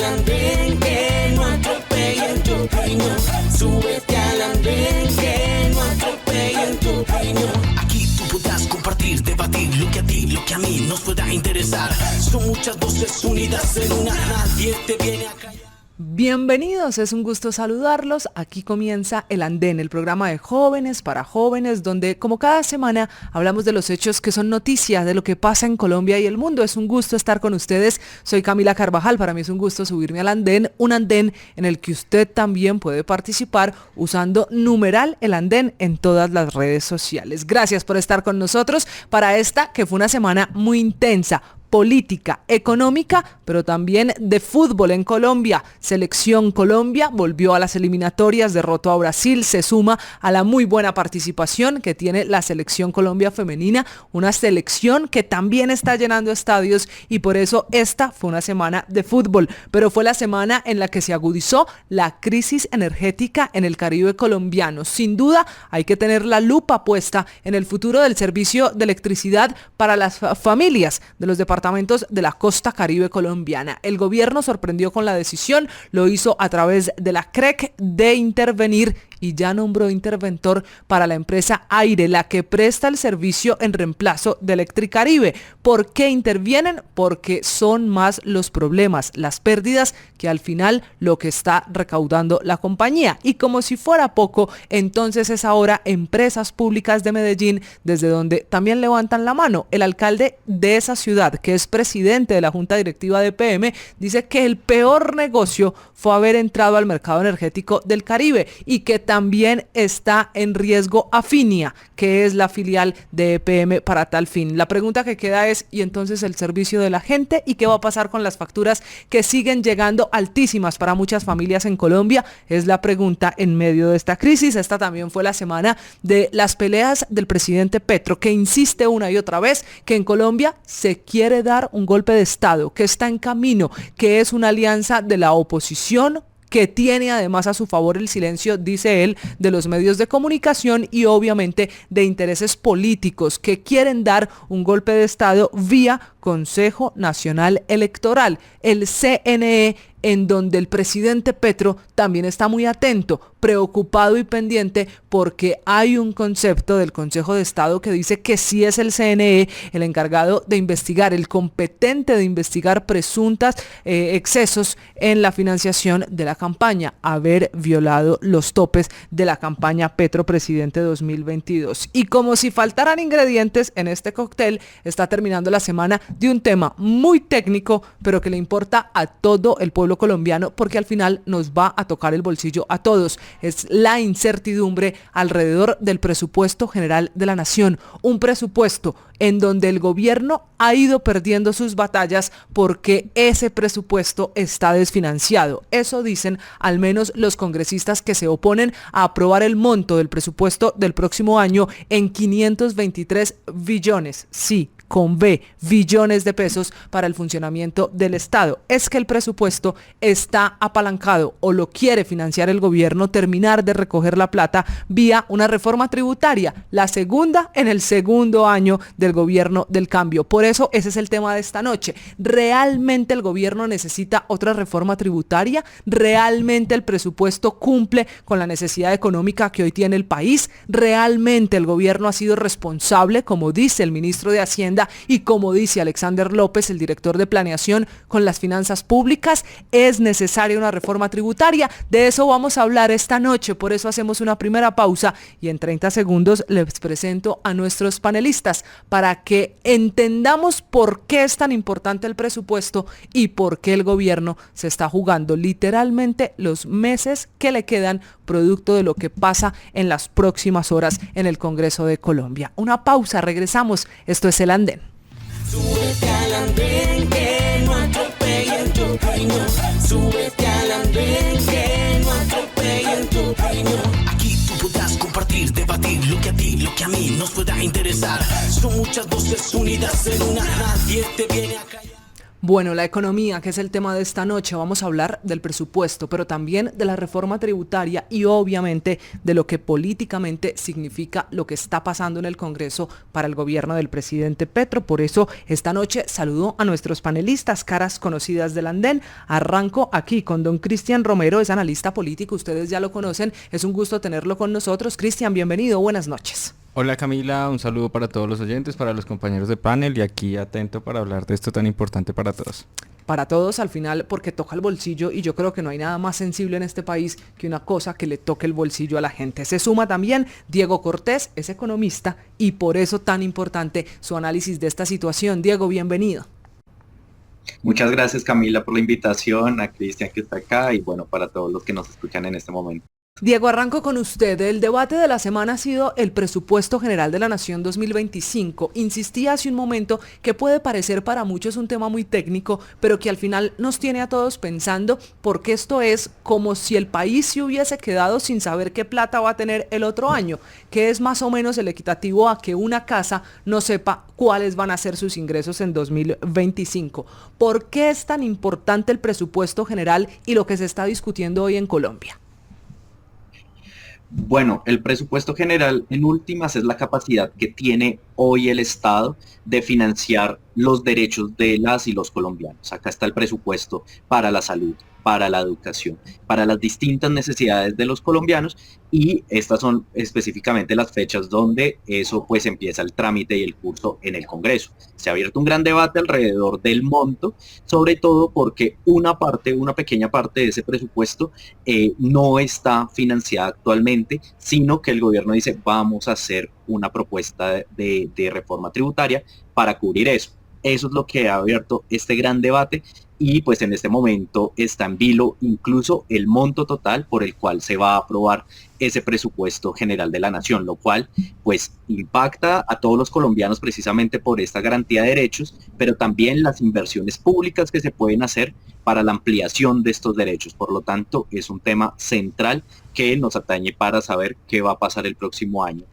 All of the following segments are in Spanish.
andén, que no atropellen tu opinión. Súbete al andén, que no atropellen tu opinión. Aquí tú podrás compartir, debatir lo que a ti, lo que a mí nos pueda interesar. Son muchas voces unidas en una, nadie te viene a callar. Bienvenidos, es un gusto saludarlos. Aquí comienza El Andén, el programa de jóvenes para jóvenes, donde como cada semana hablamos de los hechos que son noticias, de lo que pasa en Colombia y el mundo. Es un gusto estar con ustedes. Soy Camila Carvajal, para mí es un gusto subirme al andén, un andén en el que usted también puede participar usando numeral El Andén en todas las redes sociales. Gracias por estar con nosotros para esta que fue una semana muy intensa, política, económica, pero también de fútbol en Colombia. Selección Colombia volvió a las eliminatorias, derrotó a Brasil, se suma a la muy buena participación que tiene la Selección Colombia femenina, una selección que también está llenando estadios y por eso esta fue una semana de fútbol, pero fue la semana en la que se agudizó la crisis energética en el Caribe colombiano. Sin duda hay que tener la lupa puesta en el futuro del servicio de electricidad para las familias de los departamentos de la costa Caribe colombiana. El gobierno sorprendió con la decisión, lo hizo a través de la CREC de intervenir y ya nombró interventor para la empresa Aire, la que presta el servicio en reemplazo de Electricaribe. ¿Por qué intervienen? Porque son más los problemas, las pérdidas, que al final lo que está recaudando la compañía. Y como si fuera poco, entonces es ahora Empresas Públicas de Medellín, desde donde también levantan la mano. El alcalde de esa ciudad, que es presidente de la Junta Directiva de EPM, dice que el peor negocio fue haber entrado al mercado energético del Caribe y que también está en riesgo Afinia, que es la filial de EPM para tal fin. La pregunta que queda es, ¿y entonces el servicio de la gente? ¿Y qué va a pasar con las facturas que siguen llegando altísimas para muchas familias en Colombia? Es la pregunta en medio de esta crisis. Esta también fue la semana de las peleas del presidente Petro, que insiste una y otra vez que en Colombia se quiere dar un golpe de Estado, que está en camino, que es una alianza de la oposición, que tiene además a su favor el silencio, dice él, de los medios de comunicación y obviamente de intereses políticos que quieren dar un golpe de Estado vía Consejo Nacional Electoral, el CNE, en donde el presidente Petro también está muy atento, preocupado y pendiente porque hay un concepto del Consejo de Estado que dice que sí es el CNE el encargado de investigar, el competente de investigar presuntas excesos en la financiación de la campaña, haber violado los topes de la campaña Petro Presidente 2022. Y como si faltaran ingredientes en este cóctel, está terminando la semana de un tema muy técnico, pero que le importa a todo el pueblo colombiano porque al final nos va a tocar el bolsillo a todos. Es la incertidumbre alrededor del presupuesto general de la nación, un presupuesto en donde el gobierno ha ido perdiendo sus batallas porque ese presupuesto está desfinanciado. Eso dicen al menos los congresistas que se oponen a aprobar el monto del presupuesto del próximo año en 523 billones. Sí, con B, billones de pesos para el funcionamiento del Estado. Es que el presupuesto está apalancado o lo quiere financiar el gobierno, terminar de recoger la plata vía una reforma tributaria, la segunda en el segundo año del gobierno del cambio. Por eso ese es el tema de esta noche. ¿Realmente el gobierno necesita otra reforma tributaria? ¿Realmente el presupuesto cumple con la necesidad económica que hoy tiene el país? ¿Realmente el gobierno ha sido responsable, como dice el ministro de Hacienda y como dice Alexander López, el director de planeación, con las finanzas públicas? ¿Es necesaria una reforma tributaria? De eso vamos a hablar esta noche, por eso hacemos una primera pausa y en 30 segundos les presento a nuestros panelistas para que entendamos por qué es tan importante el presupuesto y por qué el gobierno se está jugando literalmente los meses que le quedan producto de lo que pasa en las próximas horas en el Congreso de Colombia. Una pausa, regresamos. Esto es El Andén. Súbete al andén, que no atropellen tu opinión. Súbete al andén, que no atropellen tu opinión. Aquí tú podrás compartir, debatir lo que a ti, lo que a mí nos pueda interesar. Son muchas voces unidas en una, nadie te viene a callar. Bueno, la economía, que es el tema de esta noche, vamos a hablar del presupuesto, pero también de la reforma tributaria y obviamente de lo que políticamente significa lo que está pasando en el Congreso para el gobierno del presidente Petro. Por eso esta noche saludo a nuestros panelistas, caras conocidas del andén. Arranco aquí con don Cristian Romero, es analista político, ustedes ya lo conocen, es un gusto tenerlo con nosotros. Cristian, bienvenido, buenas noches. Hola Camila, un saludo para todos los oyentes, para los compañeros de panel y aquí atento para hablar de esto tan importante para todos. Para todos al final, porque toca el bolsillo y yo creo que no hay nada más sensible en este país que una cosa que le toque el bolsillo a la gente. Se suma también Diego Cortés, es economista y por eso tan importante su análisis de esta situación. Diego, bienvenido. Muchas gracias Camila por la invitación, a Cristian que está acá y bueno, para todos los que nos escuchan en este momento. Diego, arranco con usted. El debate de la semana ha sido el presupuesto general de la Nación 2025. Insistí hace un momento que puede parecer para muchos un tema muy técnico, pero que al final nos tiene a todos pensando, porque esto es como si el país se hubiese quedado sin saber qué plata va a tener el otro año, que es más o menos el equitativo a que una casa no sepa cuáles van a ser sus ingresos en 2025. ¿Por qué es tan importante el presupuesto general y lo que se está discutiendo hoy en Colombia? Bueno, el presupuesto general en últimas es la capacidad que tiene hoy el Estado de financiar los derechos de las y los colombianos. Acá está el presupuesto para la salud, para la educación, para las distintas necesidades de los colombianos y estas son específicamente las fechas donde eso pues empieza el trámite y el curso en el Congreso. Se ha abierto un gran debate alrededor del monto, sobre todo porque una pequeña parte de ese presupuesto no está financiada actualmente, sino que el gobierno dice vamos a hacer una propuesta de reforma tributaria para cubrir eso. Eso es lo que ha abierto este gran debate y pues en este momento está en vilo incluso el monto total por el cual se va a aprobar ese presupuesto general de la nación, lo cual pues impacta a todos los colombianos precisamente por esta garantía de derechos, pero también las inversiones públicas que se pueden hacer para la ampliación de estos derechos. Por lo tanto, es un tema central que nos atañe para saber qué va a pasar el próximo año.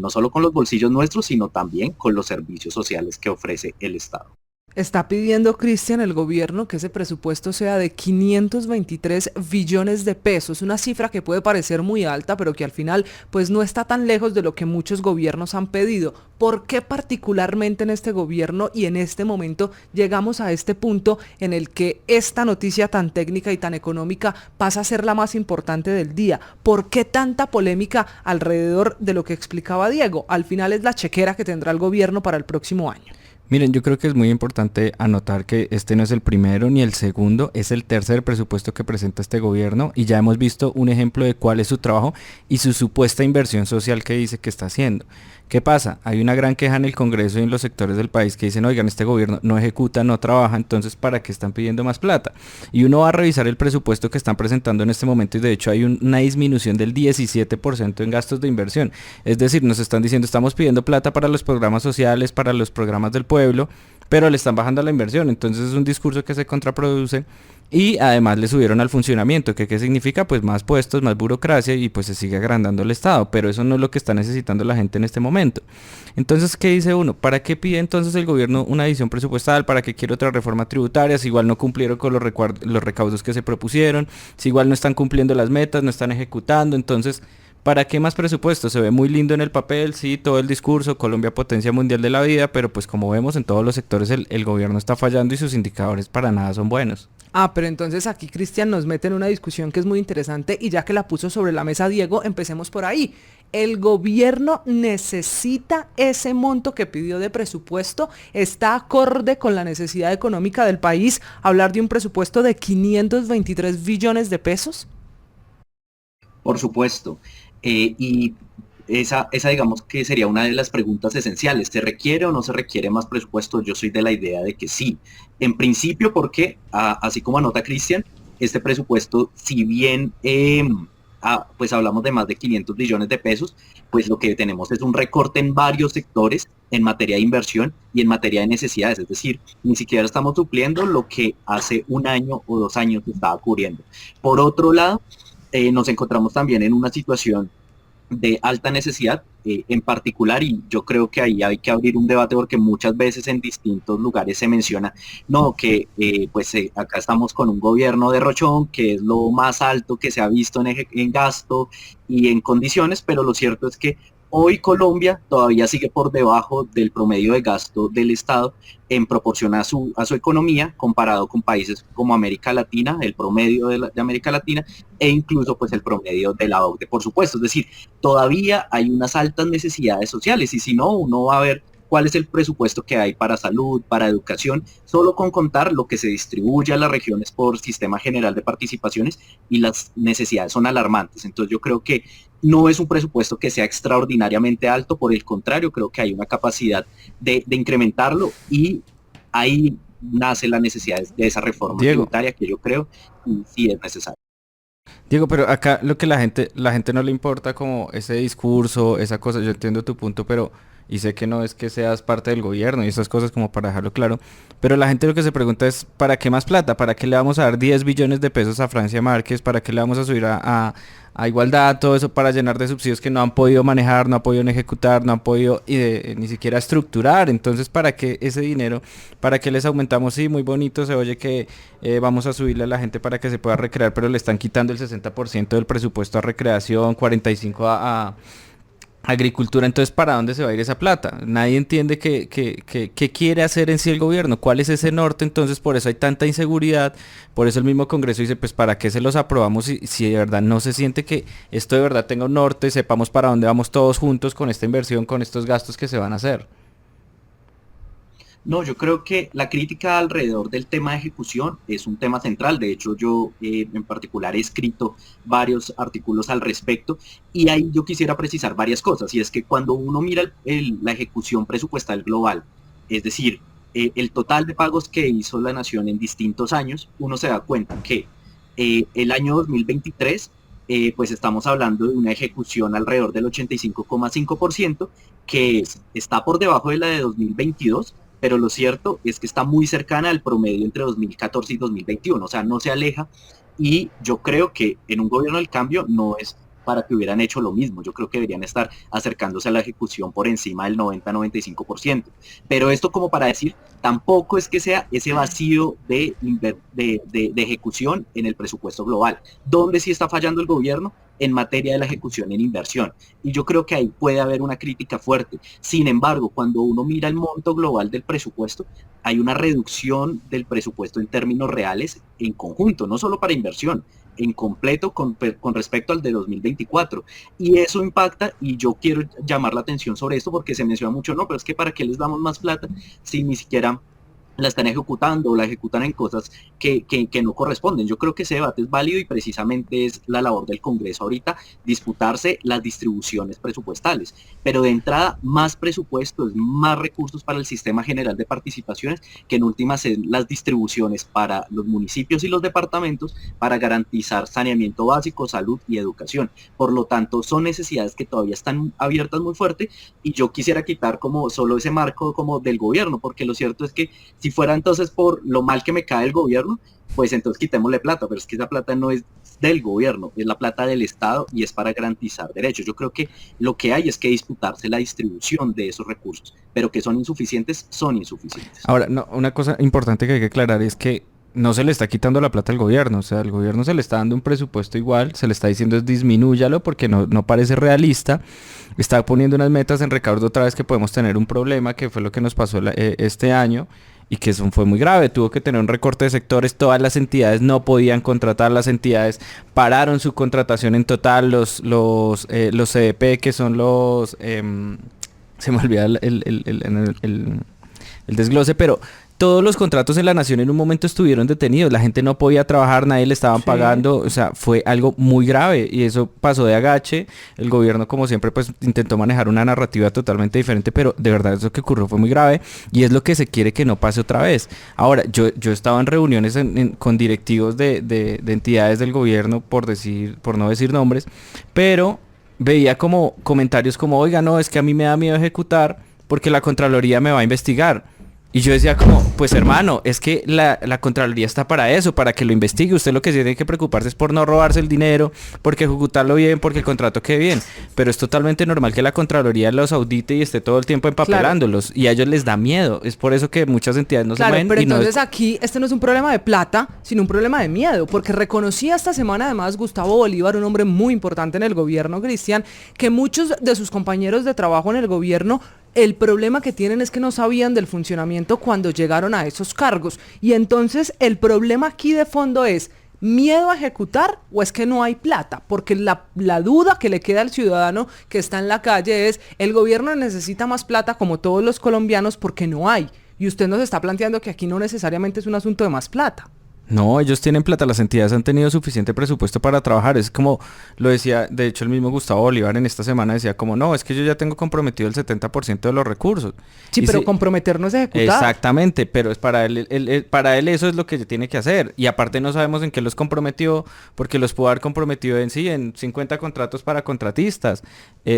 No solo con los bolsillos nuestros, sino también con los servicios sociales que ofrece el Estado. Está pidiendo, Cristian, el gobierno que ese presupuesto sea de 523 billones de pesos, una cifra que puede parecer muy alta, pero que al final pues no está tan lejos de lo que muchos gobiernos han pedido. ¿Por qué particularmente en este gobierno y en este momento llegamos a este punto en el que esta noticia tan técnica y tan económica pasa a ser la más importante del día? ¿Por qué tanta polémica alrededor de lo que explicaba Diego? Al final es la chequera que tendrá el gobierno para el próximo año. Miren, yo creo que es muy importante anotar que este no es el primero ni el segundo, es el tercer presupuesto que presenta este gobierno y ya hemos visto un ejemplo de cuál es su trabajo y su supuesta inversión social que dice que está haciendo. ¿Qué pasa? Hay una gran queja en el Congreso y en los sectores del país que dicen, oigan, este gobierno no ejecuta, no trabaja, entonces ¿para qué están pidiendo más plata? Y uno va a revisar el presupuesto que están presentando en este momento y de hecho hay una disminución del 17% en gastos de inversión. Es decir, nos están diciendo, estamos pidiendo plata para los programas sociales, para los programas del pueblo, pero le están bajando la inversión, entonces es un discurso que se contraproduce y además le subieron al funcionamiento, que qué significa pues más puestos, más burocracia y pues se sigue agrandando el Estado, pero eso no es lo que está necesitando la gente en este momento. Entonces, ¿qué dice uno? ¿Para qué pide entonces el gobierno una adición presupuestal? ¿Para qué quiere otra reforma tributaria? Si igual no cumplieron con los recaudos que se propusieron, si igual no están cumpliendo las metas, no están ejecutando, entonces ¿para qué más presupuesto? Se ve muy lindo en el papel, sí, todo el discurso, Colombia potencia mundial de la vida, pero pues como vemos en todos los sectores el gobierno está fallando y sus indicadores para nada son buenos. Pero entonces aquí Cristian nos mete en una discusión que es muy interesante y ya que la puso sobre la mesa Diego, empecemos por ahí. ¿El gobierno necesita ese monto que pidió de presupuesto? ¿Está acorde con la necesidad económica del país hablar de un presupuesto de 523 billones de pesos? Por supuesto. Y esa digamos que sería una de las preguntas esenciales. ¿Se requiere o no se requiere más presupuesto? Yo soy de la idea de que sí. En principio porque, así como anota Cristian, este presupuesto, si bien pues hablamos de más de 500 billones de pesos, pues lo que tenemos es un recorte en varios sectores en materia de inversión y en materia de necesidades. Es decir, ni siquiera estamos supliendo lo que hace un año o 2 años estaba cubriendo. Por otro lado, nos encontramos también en una situación de alta necesidad en particular, y yo creo que ahí hay que abrir un debate porque muchas veces en distintos lugares se menciona, no, que acá estamos con un gobierno derrochón, que es lo más alto que se ha visto en gasto y en condiciones, pero lo cierto es que hoy Colombia todavía sigue por debajo del promedio de gasto del Estado en proporción a su economía, comparado con países como América Latina, el promedio de América Latina, e incluso pues el promedio de la OCDE, por supuesto. Es decir, todavía hay unas altas necesidades sociales, y si no, uno va a ver cuál es el presupuesto que hay para salud, para educación, solo con contar lo que se distribuye a las regiones por sistema general de participaciones, y las necesidades son alarmantes. Entonces yo creo que no es un presupuesto que sea extraordinariamente alto, por el contrario, creo que hay una capacidad de incrementarlo, y ahí nace la necesidad de esa reforma tributaria que yo creo sí es necesaria. Diego, pero acá lo que la gente no le importa como ese discurso, esa cosa, yo entiendo tu punto, pero y sé que no es que seas parte del gobierno y esas cosas, como para dejarlo claro, pero la gente lo que se pregunta es, ¿para qué más plata? ¿Para qué le vamos a dar 10 billones de pesos a Francia Márquez? ¿Para qué le vamos a subir a igualdad, todo eso para llenar de subsidios que no han podido manejar, no han podido ejecutar, no han podido ni siquiera estructurar? Entonces, ¿para qué ese dinero? ¿Para qué les aumentamos? Sí, muy bonito, se oye que vamos a subirle a la gente para que se pueda recrear, pero le están quitando el 60% del presupuesto a recreación, 45% a agricultura. Entonces, ¿para dónde se va a ir esa plata? Nadie entiende qué quiere hacer en sí el gobierno, cuál es ese norte. Entonces, por eso hay tanta inseguridad, por eso el mismo Congreso dice, pues, ¿para qué se los aprobamos si de verdad no se siente que esto de verdad tenga un norte, sepamos para dónde vamos todos juntos con esta inversión, con estos gastos que se van a hacer? No, yo creo que la crítica alrededor del tema de ejecución es un tema central. De hecho, yo en particular he escrito varios artículos al respecto, y ahí yo quisiera precisar varias cosas. Y es que cuando uno mira la ejecución presupuestal global, es decir, el total de pagos que hizo la nación en distintos años, uno se da cuenta que el año 2023, pues estamos hablando de una ejecución alrededor del 85,5%, que está por debajo de la de 2022, pero lo cierto es que está muy cercana al promedio entre 2014 y 2021, o sea, no se aleja, y yo creo que en un gobierno del cambio no es para que hubieran hecho lo mismo. Yo creo que deberían estar acercándose a la ejecución por encima del 90-95%. Pero esto como para decir, tampoco es que sea ese vacío de ejecución en el presupuesto global. ¿Dónde sí está fallando el gobierno? En materia de la ejecución en inversión. Y yo creo que ahí puede haber una crítica fuerte. Sin embargo, cuando uno mira el monto global del presupuesto, hay una reducción del presupuesto en términos reales en conjunto, no solo para inversión, en completo con respecto al de 2024. Y eso impacta, y yo quiero llamar la atención sobre esto porque se menciona mucho, no, pero es que ¿para qué les damos más plata si ni siquiera la están ejecutando o la ejecutan en cosas que no corresponden? Yo creo que ese debate es válido, y precisamente es la labor del Congreso ahorita disputarse las distribuciones presupuestales. Pero de entrada, más presupuestos, más recursos para el sistema general de participaciones, que en últimas es las distribuciones para los municipios y los departamentos para garantizar saneamiento básico, salud y educación. Por lo tanto, son necesidades que todavía están abiertas muy fuerte, y yo quisiera quitar como solo ese marco como del gobierno, porque lo cierto es que si fuera entonces por lo mal que me cae el gobierno, pues entonces quitémosle plata, pero es que esa plata no es del gobierno, es la plata del Estado, y es para garantizar derechos. Yo creo que lo que hay es que disputarse la distribución de esos recursos, pero que son insuficientes, son insuficientes. Ahora, no, una cosa importante que hay que aclarar es que no se le está quitando la plata al gobierno, o sea, al gobierno se le está dando un presupuesto igual, se le está diciendo es disminúyalo porque no parece realista, está poniendo unas metas en recaudo otra vez que podemos tener un problema, que fue lo que nos pasó este año, y que eso fue muy grave. Tuvo que tener un recorte de sectores, todas las entidades no podían contratar, las entidades pararon su contratación en total, los CDP, que son se me olvida el desglose, pero todos los contratos en la nación en un momento estuvieron detenidos, la gente no podía trabajar, nadie le estaban pagando, o sea, fue algo muy grave, y eso pasó de agache. El gobierno, como siempre, pues intentó manejar una narrativa totalmente diferente, pero de verdad eso que ocurrió fue muy grave, y es lo que se quiere que no pase otra vez. Ahora, yo estaba en reuniones con directivos de entidades del gobierno, por no decir nombres, pero veía como comentarios como, oiga, no, es que a mí me da miedo ejecutar porque la Contraloría me va a investigar. Y yo decía como, pues hermano, es que la Contraloría está para eso, para que lo investigue. Usted lo que tiene que preocuparse es por no robarse el dinero, porque ejecutarlo bien, porque el contrato quede bien. Pero es totalmente normal que la Contraloría los audite y esté todo el tiempo empapelándolos. Y a ellos les da miedo. Es por eso que muchas entidades no se mueven. Pero y no entonces aquí este no es un problema de plata, sino un problema de miedo. Porque reconocía esta semana además Gustavo Bolívar, un hombre muy importante en el gobierno, Cristian, que muchos de sus compañeros de trabajo en el gobierno, el problema que tienen es que no sabían del funcionamiento cuando llegaron a esos cargos. Y entonces el problema aquí de fondo es miedo a ejecutar o es que no hay plata. Porque la duda que le queda al ciudadano que está en la calle es, el gobierno necesita más plata como todos los colombianos porque no hay. Y usted nos está planteando que aquí no necesariamente es un asunto de más plata. No, ellos tienen plata, las entidades han tenido suficiente presupuesto para trabajar. Es como lo decía, de hecho el mismo Gustavo Bolívar en esta semana decía como, no, es que yo ya tengo comprometido el 70% de los recursos. Sí, y pero comprometernos a ejecutar. Exactamente, pero es para él eso es lo que tiene que hacer. Y aparte no sabemos en qué los comprometió, porque los pudo haber comprometido en 50 contratos para contratistas.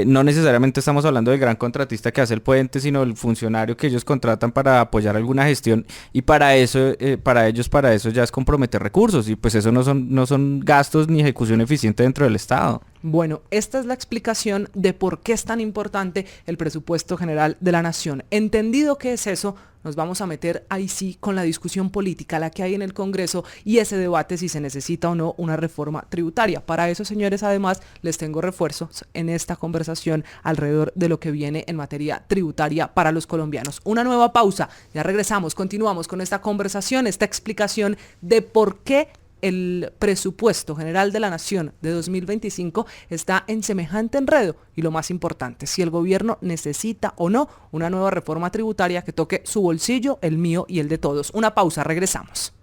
No necesariamente estamos hablando del gran contratista que hace el puente, sino el funcionario que ellos contratan para apoyar alguna gestión. Y para eso, para eso ya es comprometer recursos, y pues eso no son gastos ni ejecución eficiente dentro del Estado. Bueno, esta es la explicación de por qué es tan importante el presupuesto general de la nación. Entendido qué es eso, nos vamos a meter ahí sí con la discusión política, la que hay en el Congreso, y ese debate si se necesita o no una reforma tributaria. Para eso, señores, además, les tengo refuerzos en esta conversación alrededor de lo que viene en materia tributaria para los colombianos. Una nueva pausa, ya regresamos, continuamos con esta conversación, esta explicación de por qué el presupuesto general de la nación de 2025 está en semejante enredo y lo más importante, si el gobierno necesita o no una nueva reforma tributaria que toque su bolsillo, el mío y el de todos. Una pausa, regresamos.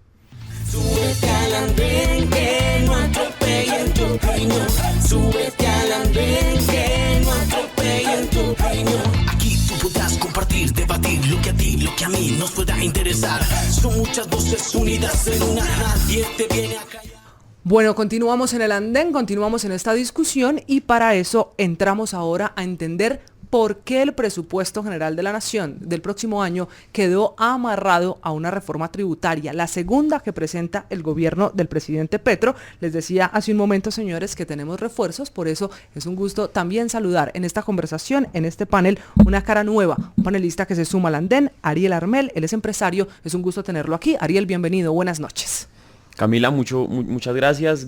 Súbete al andén que no atropellen tu opinión. Súbete al andén que no atropellen tu opinión. Aquí tú podrás compartir, debatir lo que a ti, lo que a mí nos pueda interesar. Son muchas voces unidas en una, nadie te viene a callar. Bueno, continuamos en el andén, continuamos en esta discusión y para eso entramos ahora a entender por qué el presupuesto general de la nación del próximo año quedó amarrado a una reforma tributaria, la segunda que presenta el gobierno del presidente Petro. Les decía hace un momento, señores, que tenemos refuerzos, por eso es un gusto también saludar en esta conversación, en este panel, una cara nueva, un panelista que se suma al andén, Ariel Armel, él es empresario, es un gusto tenerlo aquí. Ariel, bienvenido, buenas noches. Camila, muchas gracias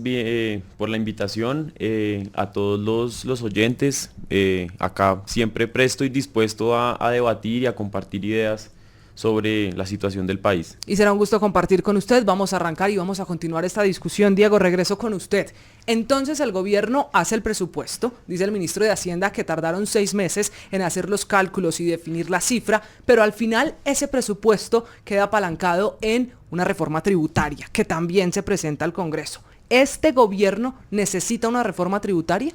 por la invitación, a todos los oyentes. Acá siempre presto y dispuesto a debatir y a compartir ideas sobre la situación del país. Y será un gusto compartir con usted. Vamos a arrancar y vamos a continuar esta discusión. Diego, regreso con usted. Entonces el gobierno hace el presupuesto, dice el ministro de Hacienda que tardaron 6 meses en hacer los cálculos y definir la cifra, pero al final ese presupuesto queda apalancado en una reforma tributaria que también se presenta al Congreso. ¿Este gobierno necesita una reforma tributaria?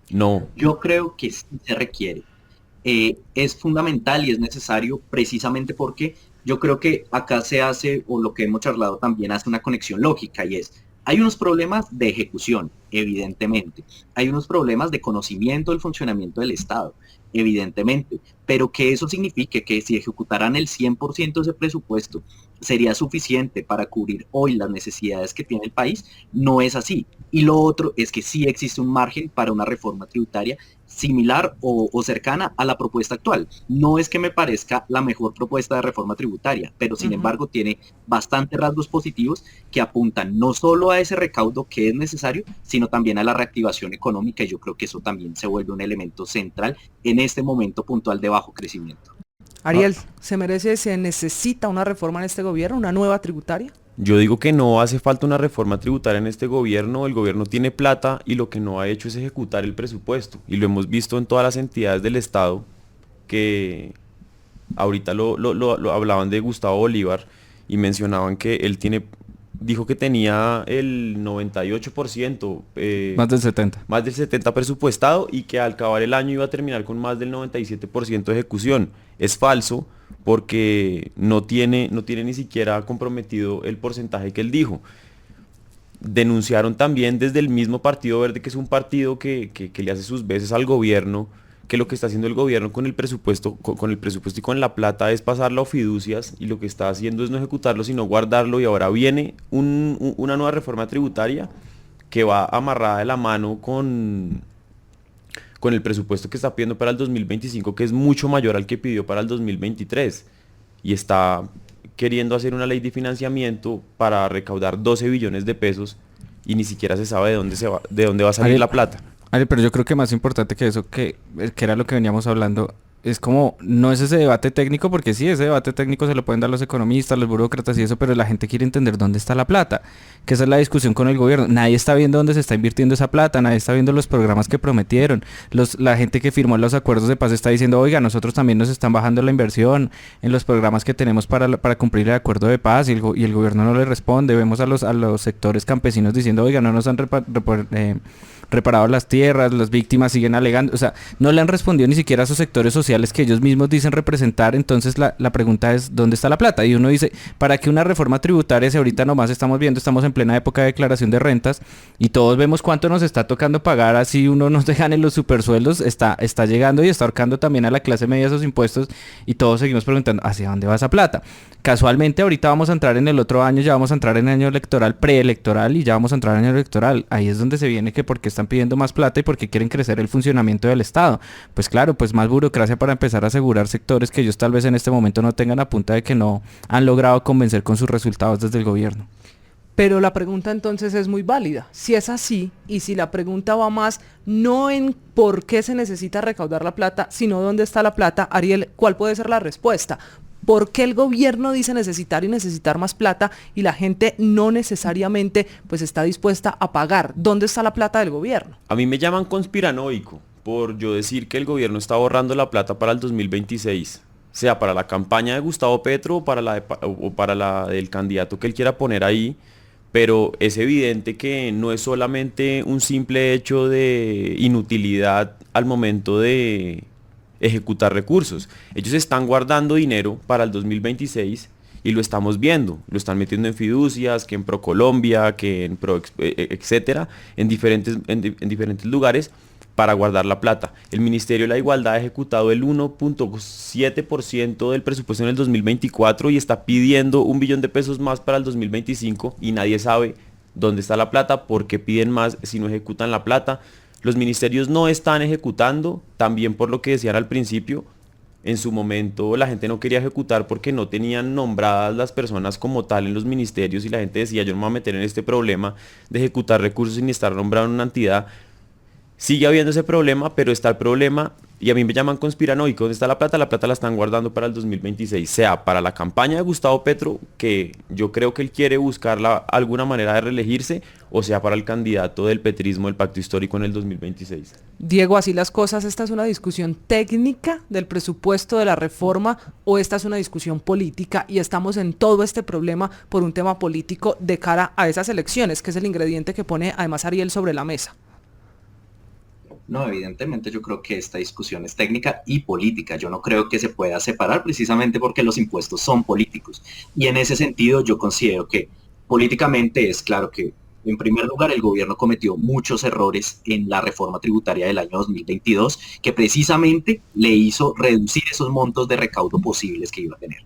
No. Yo creo que sí se requiere. Es fundamental y es necesario precisamente porque yo creo que acá se hace, o lo que hemos charlado también, hace una conexión lógica y es, hay unos problemas de ejecución, evidentemente, hay unos problemas de conocimiento del funcionamiento del Estado, evidentemente, pero que eso signifique que si ejecutaran el 100% de ese presupuesto sería suficiente para cubrir hoy las necesidades que tiene el país, no es así. Y lo otro es que sí existe un margen para una reforma tributaria similar o cercana a la propuesta actual. No es que me parezca la mejor propuesta de reforma tributaria, pero sin embargo tiene bastantes rasgos positivos que apuntan no solo a ese recaudo que es necesario, sino también a la reactivación económica, y yo creo que eso también se vuelve un elemento central en este momento puntual de bajo crecimiento. Ariel, ¿se necesita una reforma en este gobierno, una nueva tributaria? Yo digo que no hace falta una reforma tributaria en este gobierno. El gobierno tiene plata y lo que no ha hecho es ejecutar el presupuesto. Y lo hemos visto en todas las entidades del Estado que ahorita lo hablaban de Gustavo Bolívar y mencionaban que él dijo que tenía el 98%. Más del 70%. Más del 70% presupuestado y que al acabar el año iba a terminar con más del 97% de ejecución. Es falso porque no tiene ni siquiera comprometido el porcentaje que él dijo. Denunciaron también desde el mismo Partido Verde, que es un partido que le hace sus veces al gobierno, que lo que está haciendo el gobierno con el presupuesto, con el presupuesto y con la plata es pasarlo a fiducias, y lo que está haciendo es no ejecutarlo sino guardarlo, y ahora viene una nueva reforma tributaria que va amarrada de la mano con el presupuesto que está pidiendo para el 2025, que es mucho mayor al que pidió para el 2023, y está queriendo hacer una ley de financiamiento para recaudar 12 billones de pesos, y ni siquiera se sabe de dónde va a salir la plata. Ale, pero yo creo que más importante que eso, que era lo que veníamos hablando, es como, no es ese debate técnico, porque sí, ese debate técnico se lo pueden dar los economistas, los burócratas y eso, pero la gente quiere entender dónde está la plata, que esa es la discusión con el gobierno. Nadie está viendo dónde se está invirtiendo esa plata, nadie está viendo los programas que prometieron. La gente que firmó los acuerdos de paz está diciendo, oiga, nosotros también nos están bajando la inversión en los programas que tenemos para cumplir el acuerdo de paz, y el gobierno no le responde. Vemos a los sectores campesinos diciendo, oiga, no nos han reparado las tierras, las víctimas siguen alegando, o sea, no le han respondido ni siquiera a esos sectores sociales que ellos mismos dicen representar. Entonces la pregunta es, ¿dónde está la plata? Y uno dice, ¿para qué una reforma tributaria si ahorita nomás estamos en plena época de declaración de rentas y todos vemos cuánto nos está tocando pagar, así uno no se gane los supersueldos, está llegando y está ahorcando también a la clase media esos impuestos, y todos seguimos preguntando, ¿hacia dónde va esa plata? Casualmente ahorita vamos a entrar en el otro año, ya vamos a entrar en el año electoral, preelectoral, y ya vamos a entrar en el año electoral. Ahí es donde se viene que porque están pidiendo más plata y porque quieren crecer el funcionamiento del Estado. Pues claro, pues más burocracia para empezar a asegurar sectores que ellos tal vez en este momento no tengan, a punta de que no han logrado convencer con sus resultados desde el gobierno. Pero la pregunta entonces es muy válida. Si es así, y si la pregunta va más no en por qué se necesita recaudar la plata, sino dónde está la plata, Ariel, ¿cuál puede ser la respuesta? ¿Por qué el gobierno dice necesitar más plata y la gente no necesariamente pues está dispuesta a pagar? ¿Dónde está la plata del gobierno? A mí me llaman conspiranoico por yo decir que el gobierno está ahorrando la plata para el 2026, sea para la campaña de Gustavo Petro o para la del candidato que él quiera poner ahí, pero es evidente que no es solamente un simple hecho de inutilidad al momento de ejecutar recursos. Ellos están guardando dinero para el 2026 y lo estamos viendo, lo están metiendo en fiducias, que en ProColombia, que en etcétera, en diferentes lugares para guardar la plata. El Ministerio de la Igualdad ha ejecutado el 1.7% del presupuesto en el 2024 y está pidiendo 1 billón de pesos más para el 2025, y nadie sabe dónde está la plata, por qué piden más si no ejecutan la plata. Los ministerios no están ejecutando, también por lo que decían al principio. En su momento la gente no quería ejecutar porque no tenían nombradas las personas como tal en los ministerios, y la gente decía, yo no me voy a meter en este problema de ejecutar recursos sin estar nombrado en una entidad. Sigue habiendo ese problema, pero está el problema, y a mí me llaman conspiranoico. ¿Dónde está la plata? La plata la están guardando para el 2026, sea para la campaña de Gustavo Petro, que yo creo que él quiere buscar alguna manera de reelegirse, o sea para el candidato del petrismo, del pacto histórico, en el 2026. Diego, así las cosas, ¿esta es una discusión técnica del presupuesto de la reforma o esta es una discusión política y estamos en todo este problema por un tema político de cara a esas elecciones, que es el ingrediente que pone además Ariel sobre la mesa? No, evidentemente yo creo que esta discusión es técnica y política. Yo no creo que se pueda separar, precisamente porque los impuestos son políticos. Y en ese sentido yo considero que políticamente es claro que, en primer lugar, el gobierno cometió muchos errores en la reforma tributaria del año 2022, que precisamente le hizo reducir esos montos de recaudo posibles que iba a tener.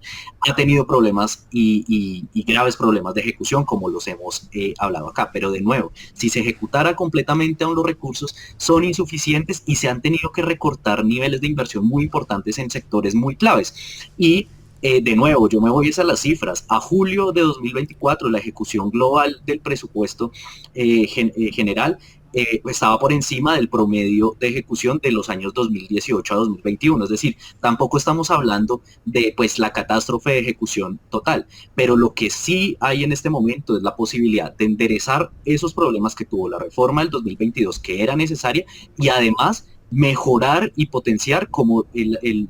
Ha tenido problemas y graves problemas de ejecución, como los hemos hablado acá, pero de nuevo, si se ejecutara completamente aún los recursos, son insuficientes y se han tenido que recortar niveles de inversión muy importantes en sectores muy claves. Y de nuevo, yo me voy a las cifras. A julio de 2024, la ejecución global del presupuesto general estaba por encima del promedio de ejecución de los años 2018 a 2021. Es decir, tampoco estamos hablando de pues la catástrofe de ejecución total. Pero lo que sí hay en este momento es la posibilidad de enderezar esos problemas que tuvo la reforma del 2022, que era necesaria, y además mejorar y potenciar como el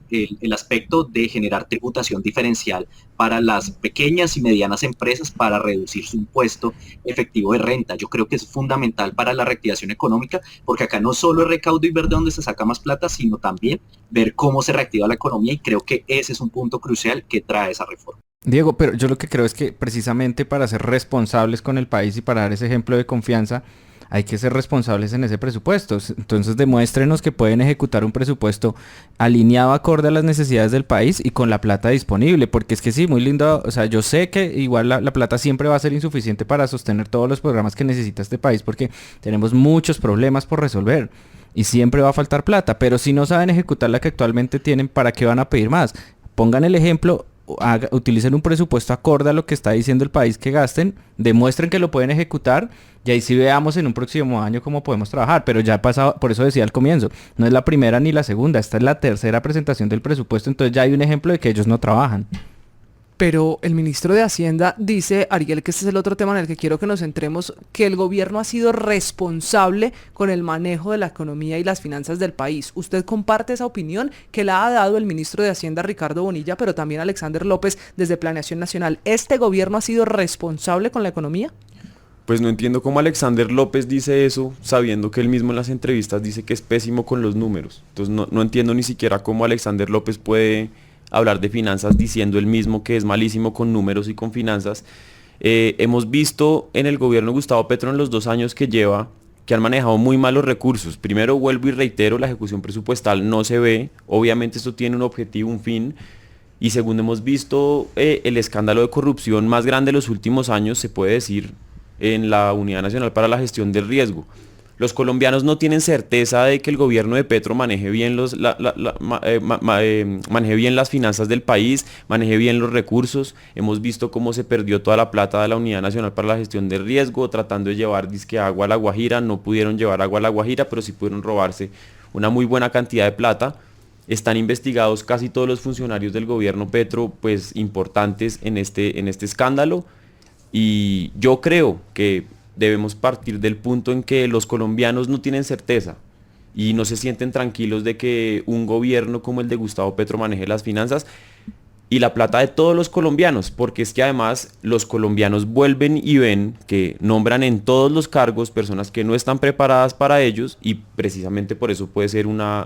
aspecto de generar tributación diferencial para las pequeñas y medianas empresas para reducir su impuesto efectivo de renta. Yo creo que es fundamental para la reactivación económica, porque acá no solo es recaudo y ver de dónde se saca más plata, sino también ver cómo se reactiva la economía, y creo que ese es un punto crucial que trae esa reforma. Diego, pero yo lo que creo es que precisamente para ser responsables con el país y para dar ese ejemplo de confianza, hay que ser responsables en ese presupuesto. Entonces demuéstrenos que pueden ejecutar un presupuesto alineado acorde a las necesidades del país y con la plata disponible, porque es que sí, muy lindo, o sea, yo sé que igual la plata siempre va a ser insuficiente para sostener todos los programas que necesita este país, porque tenemos muchos problemas por resolver. Y siempre va a faltar plata, pero si no saben ejecutar la que actualmente tienen, ¿para qué van a pedir más? Pongan el ejemplo, utilicen un presupuesto acorde a lo que está diciendo el país que gasten, demuestren que lo pueden ejecutar y ahí sí veamos en un próximo año cómo podemos trabajar, pero ya ha pasado, por eso decía al comienzo, no es la primera ni la segunda, esta es la tercera presentación del presupuesto, entonces ya hay un ejemplo de que ellos no trabajan. Pero el ministro de Hacienda dice, Ariel, que este es el otro tema en el que quiero que nos centremos, que el gobierno ha sido responsable con el manejo de la economía y las finanzas del país. ¿Usted comparte esa opinión que la ha dado el ministro de Hacienda, Ricardo Bonilla, pero también Alexander López desde Planeación Nacional? ¿Este gobierno ha sido responsable con la economía? Pues no entiendo cómo Alexander López dice eso, sabiendo que él mismo en las entrevistas dice que es pésimo con los números. Entonces no entiendo ni siquiera cómo Alexander López puede hablar de finanzas diciendo él mismo que es malísimo con números y con finanzas. Hemos visto en el gobierno de Gustavo Petro en los 2 años que lleva que han manejado muy mal los recursos. Primero, vuelvo y reitero, la ejecución presupuestal no se ve, obviamente esto tiene un objetivo, un fin. Y segundo, hemos visto el escándalo de corrupción más grande de los últimos años, se puede decir, en la Unidad Nacional para la Gestión del Riesgo. Los colombianos no tienen certeza de que el gobierno de Petro maneje bien maneje bien las finanzas del país, maneje bien los recursos. Hemos visto cómo se perdió toda la plata de la Unidad Nacional para la Gestión del Riesgo, tratando de llevar disque agua a La Guajira. No pudieron llevar agua a La Guajira, pero sí pudieron robarse una muy buena cantidad de plata. Están investigados casi todos los funcionarios del gobierno Petro, pues importantes en este escándalo. Y yo creo que debemos partir del punto en que los colombianos no tienen certeza y no se sienten tranquilos de que un gobierno como el de Gustavo Petro maneje las finanzas y la plata de todos los colombianos, porque es que además los colombianos vuelven y ven que nombran en todos los cargos personas que no están preparadas para ellos y precisamente por eso puede ser una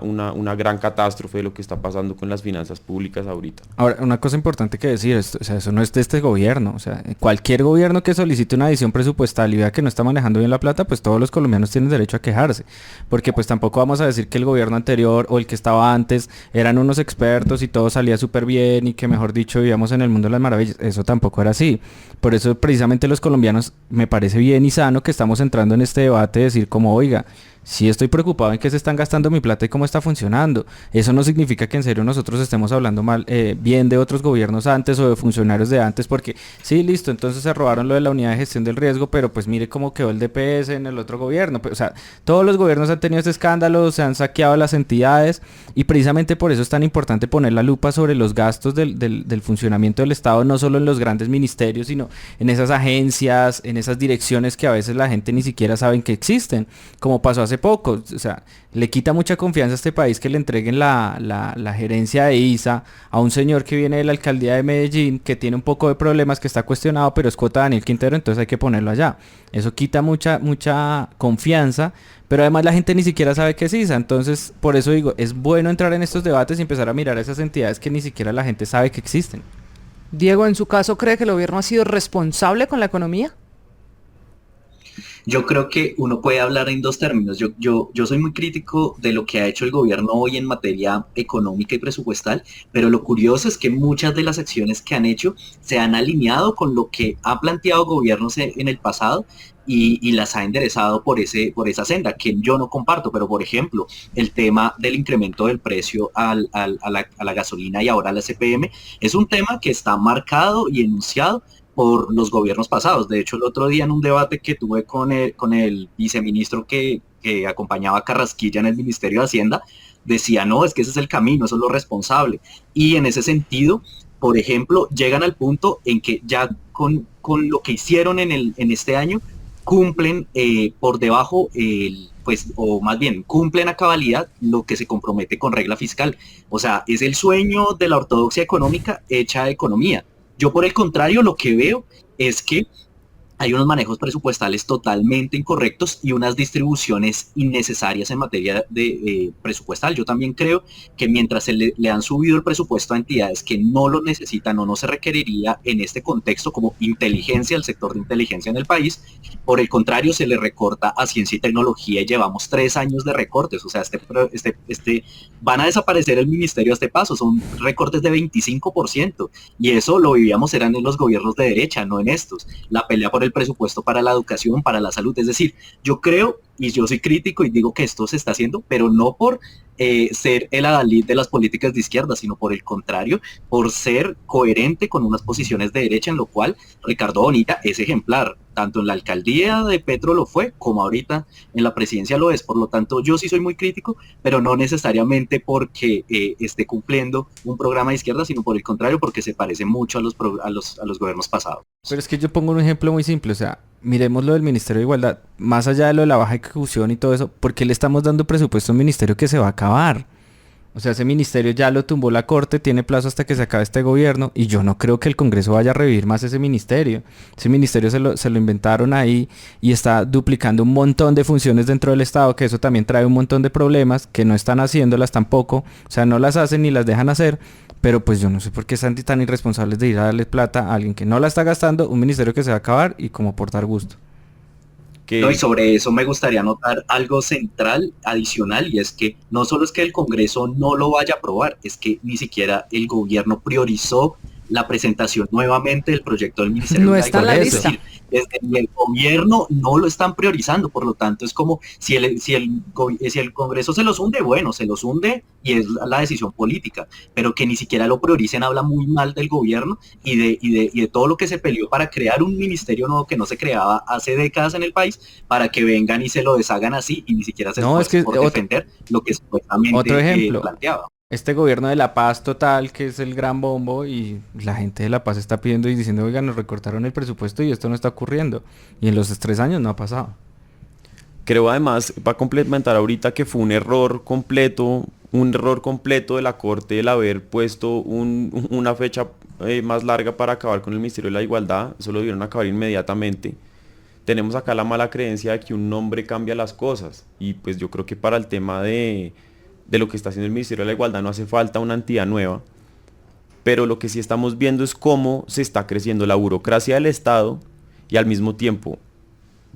gran catástrofe lo que está pasando con las finanzas públicas ahorita. Ahora, una cosa importante que decir, o sea, eso no es de este gobierno, o sea, cualquier gobierno que solicite una adición presupuestal y vea que no está manejando bien la plata, pues todos los colombianos tienen derecho a quejarse, porque pues tampoco vamos a decir que el gobierno anterior o el que estaba antes eran unos expertos y todo salía súper bien y que mejor dicho vivíamos en el mundo de las maravillas. Eso tampoco era así. Por eso precisamente los colombianos me parece bien y sano que estamos entrando en este debate de decir como, oiga, sí estoy preocupado en qué se están gastando mi plata y cómo está funcionando. Eso no significa que en serio nosotros estemos hablando mal, bien de otros gobiernos antes o de funcionarios de antes, porque sí, listo, entonces se robaron lo de la unidad de gestión del riesgo, pero pues mire cómo quedó el DPS en el otro gobierno. Pues, o sea, todos los gobiernos han tenido este escándalo, se han saqueado las entidades y precisamente por eso es tan importante poner la lupa sobre los gastos del funcionamiento del Estado, no solo en los grandes ministerios, sino en esas agencias, en esas direcciones que a veces la gente ni siquiera sabe que existen, como pasó hace poco. O sea, le quita mucha confianza a este país que le entreguen la gerencia de ISA a un señor que viene de la alcaldía de Medellín, que tiene un poco de problemas, que está cuestionado, pero es cuota Daniel Quintero, entonces hay que ponerlo allá. Eso quita mucha confianza, pero además la gente ni siquiera sabe qué es ISA, entonces por eso digo, es bueno entrar en estos debates y empezar a mirar a esas entidades que ni siquiera la gente sabe que existen. Diego, en su caso, ¿cree que el gobierno ha sido responsable con la economía? Yo creo que uno puede hablar en 2 términos. Yo soy muy crítico de lo que ha hecho el gobierno hoy en materia económica y presupuestal, pero lo curioso es que muchas de las acciones que han hecho se han alineado con lo que ha planteado gobiernos en el pasado y las ha enderezado por esa senda, que yo no comparto, pero por ejemplo, el tema del incremento del precio a la gasolina y ahora a la CPM, es un tema que está marcado y enunciado por los gobiernos pasados. De hecho, el otro día en un debate que tuve con el viceministro que acompañaba a Carrasquilla en el Ministerio de Hacienda, decía, no, es que ese es el camino, eso es lo responsable. Y en ese sentido, por ejemplo, llegan al punto en que ya con lo que hicieron en este año, cumplen por debajo, o más bien, cumplen a cabalidad lo que se compromete con regla fiscal. O sea, es el sueño de la ortodoxia económica hecha economía. Yo por el contrario lo que veo es que hay unos manejos presupuestales totalmente incorrectos y unas distribuciones innecesarias en materia de presupuestal. Yo también creo que mientras le han subido el presupuesto a entidades que no lo necesitan o no se requeriría en este contexto como inteligencia, el sector de inteligencia en el país, por el contrario se le recorta a ciencia y tecnología y llevamos 3 años de recortes. O sea, van a desaparecer el ministerio a este paso, son recortes de 25% y eso lo vivíamos eran en los gobiernos de derecha, no en estos. La pelea por el presupuesto para la educación, para la salud. Es decir, yo creo y yo soy crítico y digo que esto se está haciendo, pero no por ser el adalid de las políticas de izquierda, sino por el contrario, por ser coherente con unas posiciones de derecha, en lo cual Ricardo Bonilla es ejemplar. Tanto en la alcaldía de Petro lo fue, como ahorita en la presidencia lo es. Por lo tanto, yo sí soy muy crítico, pero no necesariamente porque esté cumpliendo un programa de izquierda, sino por el contrario, porque se parece mucho a los gobiernos pasados. Pero es que yo pongo un ejemplo muy simple, o sea, miremos lo del Ministerio de Igualdad, más allá de lo de la baja ejecución y todo eso, ¿por qué le estamos dando presupuesto a un ministerio que se va a acabar? O sea, ese ministerio ya lo tumbó la corte, tiene plazo hasta que se acabe este gobierno y yo no creo que el Congreso vaya a revivir más ese ministerio. Ese ministerio se lo inventaron ahí y está duplicando un montón de funciones dentro del Estado, que eso también trae un montón de problemas, que no están haciéndolas tampoco, o sea, no las hacen ni las dejan hacer, pero pues yo no sé por qué están tan irresponsables de ir a darle plata a alguien que no la está gastando, un ministerio que se va a acabar y como por dar gusto. No, y sobre eso me gustaría anotar algo central, adicional, y es que no solo es que el Congreso no lo vaya a aprobar, es que ni siquiera el gobierno priorizó la presentación nuevamente del proyecto del Ministerio No de está en la Igualdad. lista. Es decir, desde el gobierno no lo están priorizando, por lo tanto es como si el Congreso se los hunde, bueno, se los hunde y es la decisión política, pero que ni siquiera lo prioricen habla muy mal del gobierno y de todo lo que se peleó para crear un ministerio nuevo que no se creaba hace décadas en el país, para que vengan y se lo deshagan así y ni siquiera se esfuercen por defender lo que supuestamente planteaba. Este gobierno de la paz total, que es el gran bombo, y la gente de la paz está pidiendo y diciendo, oiga, nos recortaron el presupuesto y esto no está ocurriendo. Y en los 3 años no ha pasado. Creo además, para complementar ahorita, que fue un error completo de la Corte el haber puesto una fecha más larga para acabar con el Ministerio de la Igualdad. Eso lo debieron acabar inmediatamente. Tenemos acá la mala creencia de que un nombre cambia las cosas. Y pues yo creo que para el tema de lo que está haciendo el Ministerio de la Igualdad no hace falta una entidad nueva, pero lo que sí estamos viendo es cómo se está creciendo la burocracia del Estado y al mismo tiempo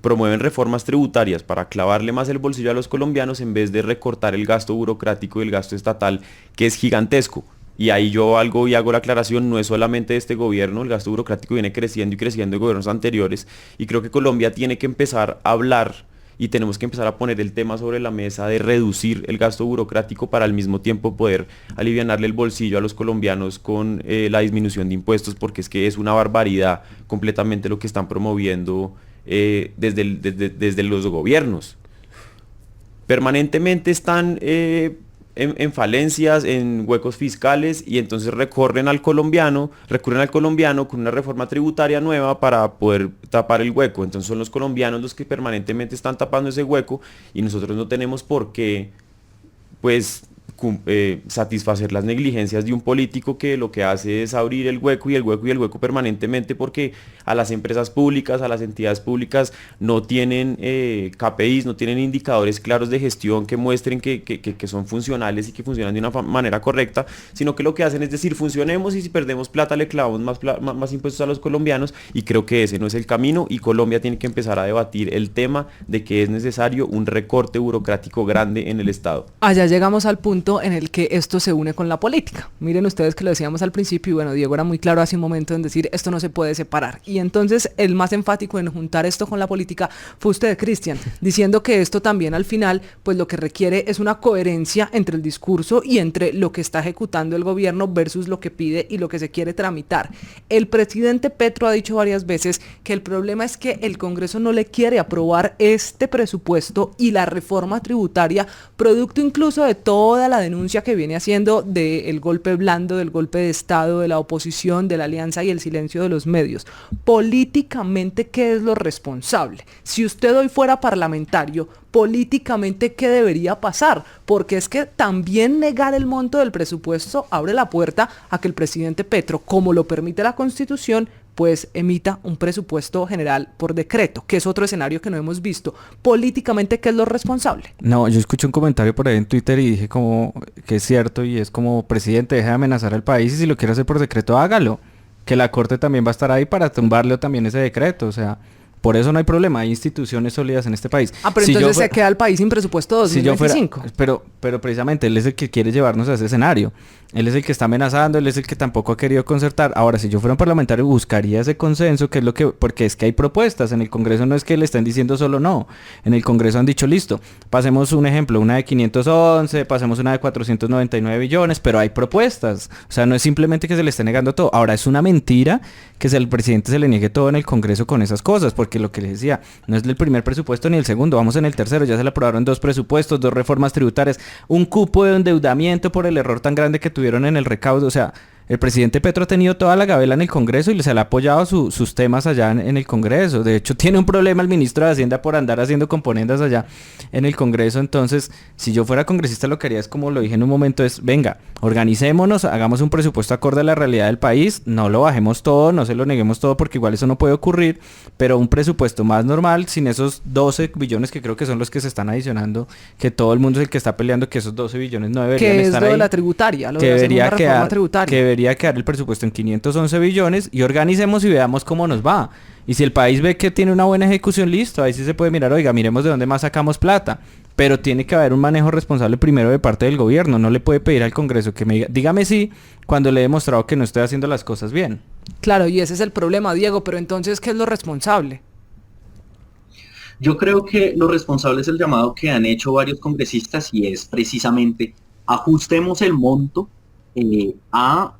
promueven reformas tributarias para clavarle más el bolsillo a los colombianos en vez de recortar el gasto burocrático y el gasto estatal, que es gigantesco. Y ahí yo hago la aclaración, no es solamente de este gobierno, el gasto burocrático viene creciendo y creciendo de gobiernos anteriores, y creo que Colombia tiene que empezar a hablar y tenemos que empezar a poner el tema sobre la mesa de reducir el gasto burocrático para al mismo tiempo poder alivianarle el bolsillo a los colombianos con la disminución de impuestos, porque es que es una barbaridad completamente lo que están promoviendo desde los gobiernos. Permanentemente están en falencias, en huecos fiscales, y entonces recurren al colombiano con una reforma tributaria nueva para poder tapar el hueco. Entonces son los colombianos los que permanentemente están tapando ese hueco y nosotros no tenemos por qué pues satisfacer las negligencias de un político que lo que hace es abrir el hueco y el hueco y el hueco permanentemente, porque a las empresas públicas, a las entidades públicas no tienen KPIs, no tienen indicadores claros de gestión que muestren que son funcionales y que funcionan de una manera correcta, sino que lo que hacen es decir, funcionemos y si perdemos plata le clavamos más impuestos a los colombianos, y creo que ese no es el camino, y Colombia tiene que empezar a debatir el tema de que es necesario un recorte burocrático grande en el Estado. Allá llegamos al punto en el que esto se une con la política. Miren ustedes que lo decíamos al principio y bueno, Diego era muy claro hace un momento en decir esto no se puede separar. Y entonces el más enfático en juntar esto con la política fue usted, Cristian, diciendo que esto también al final pues lo que requiere es una coherencia entre el discurso y entre lo que está ejecutando el gobierno versus lo que pide y lo que se quiere tramitar. El presidente Petro ha dicho varias veces que el problema es que el Congreso no le quiere aprobar este presupuesto y la reforma tributaria, producto incluso de toda la denuncia que viene haciendo del golpe blando, del golpe de Estado, de la oposición, de la alianza y el silencio de los medios. Políticamente, ¿qué es lo responsable? Si usted hoy fuera parlamentario, políticamente, ¿qué debería pasar? Porque es que también negar el monto del presupuesto abre la puerta a que el presidente Petro, como lo permite la Constitución, pues emita un presupuesto general por decreto, que es otro escenario que no hemos visto. Políticamente, ¿qué es lo responsable? No, yo escuché un comentario por ahí en Twitter y dije como que es cierto y es como, presidente, deja de amenazar al país y si lo quiere hacer por decreto, hágalo. Que la corte también va a estar ahí para tumbarle también ese decreto, o sea, por eso no hay problema, hay instituciones sólidas en este país. Pero Si entonces yo se queda el país sin presupuesto 2025. Si yo fuera, pero precisamente él es el que quiere llevarnos a ese escenario. Él es el que está amenazando, él es el que tampoco ha querido concertar. Ahora, si yo fuera un parlamentario, buscaría ese consenso, que es lo que, porque es que hay propuestas. En el Congreso no es que le estén diciendo solo no. En el Congreso han dicho, listo, pasemos un ejemplo, una de 511, pasemos una de 499 billones, pero hay propuestas. O sea, no es simplemente que se le esté negando todo. Ahora, es una mentira que el presidente se le niegue todo en el Congreso con esas cosas, porque lo que les decía, no es el primer presupuesto ni el segundo, vamos en el tercero, ya se le aprobaron 2 presupuestos, 2 reformas tributarias, un cupo de endeudamiento por el error tan grande que tuvieron en el recaudo. O sea, el presidente Petro ha tenido toda la gabela en el Congreso y se le ha apoyado sus temas allá en el Congreso. De hecho, tiene un problema el ministro de Hacienda por andar haciendo componendas allá en el Congreso. Entonces, si yo fuera congresista, lo que haría es, como lo dije en un momento, es, venga, organicémonos, hagamos un presupuesto acorde a la realidad del país, no lo bajemos todo, no se lo neguemos todo, porque igual eso no puede ocurrir, pero un presupuesto más normal, sin esos 12 billones que creo que son los que se están adicionando, que todo el mundo es el que está peleando que esos 12 billones no deberían estar ahí. Que es lo de la tributaria, lo que de la debería segunda reforma tributaria. que debería quedar el presupuesto en 511 billones y organicemos y veamos cómo nos va. Y si el país ve que tiene una buena ejecución, listo, ahí sí se puede mirar, oiga, miremos de dónde más sacamos plata. Pero tiene que haber un manejo responsable primero de parte del gobierno. No le puede pedir al Congreso que me diga, dígame sí, cuando le he demostrado que no estoy haciendo las cosas bien. Claro, y ese es el problema, Diego, pero entonces, ¿qué es lo responsable? Yo creo que lo responsable es el llamado que han hecho varios congresistas y es precisamente ajustemos el monto a